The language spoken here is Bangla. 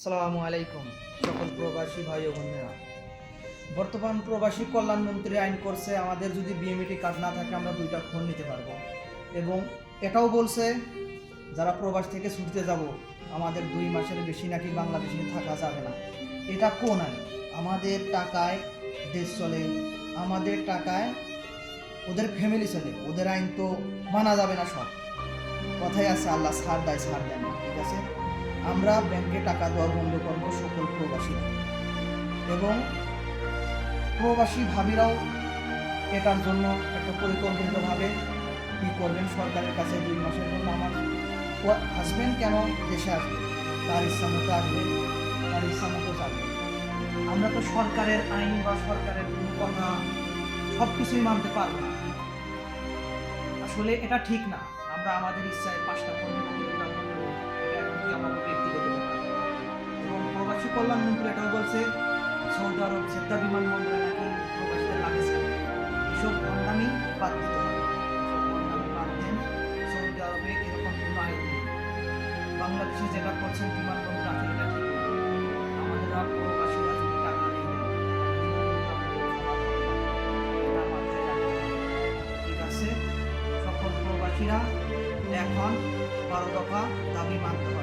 আসসালামু আলাইকুম সকল প্রবাসী ভাই ও বোনেরা। বর্তমান প্রবাসী কল্যাণ মন্ত্রী আইন করছে আমাদের যদি বিএমইটি কার্ড না থাকে আমরা 2টা ফোন নিতে পারবো, এবং এটাও বলছে যারা প্রবাস থেকে ছুটিতে যাব আমাদের 2 মাসের বেশি নাকি বাংলাদেশে থাকা যাবে না। এটা কোন আইন? আমাদের টাকায় দেশ চলে, আমাদের টাকায় ওদের ফ্যামিলি চলে, ওদের আইন তো মানা যাবে না। সব কথাই আছে আল্লাহ ছাড় দেয় ছাড় দেয় না, ঠিক আছে? আমরা ব্যাংকে টাকা দেওয়া বন্ধ করবো সকল প্রবাসীরা, এবং প্রবাসী ভাবিরাও এটার জন্য একটা পরিকল্পিতভাবে কী করবেন সরকারের কাছে 2 মাসের জন্য আমার হাজব্যান্ড কেন দেশে আসবে, তার ইচ্ছা মতো আসবে, তার ইচ্ছা মতো যাবে। আমরা তো সরকারের আইন বা সরকারের কোনো কথা সব কিছুই মানতে পারবো না। আসলে এটা ঠিক না। আমরা আমাদের ইচ্ছায় 5টা ফোন এটা এমনকি আমাদের ব্যক্তিগত ব্যাপার। এবং প্রবাসী কল্যাণ মন্ত্রী এটাও বলছে সৌদি আরব জেদ্দা বিমানবন্দরে নাকি প্রবাসীদের লাগেজ এসব ভণ্ডামি বাদ দিতে হবে। ভণ্ডামি বাদ দেন। সৌদি আরবে এরকম কোনো আইন নেই। বাংলাদেশে যেটা করছেন বিমানবন্দর আসলে এটা ঠিক না। আমাদের প্রবাসীরা যদি টাকা নেই এটা মাথায় রাখতে হবে, ঠিক আছে? সকল প্রবাসীরা এখন 12 দফা দাবি মানতে হবে।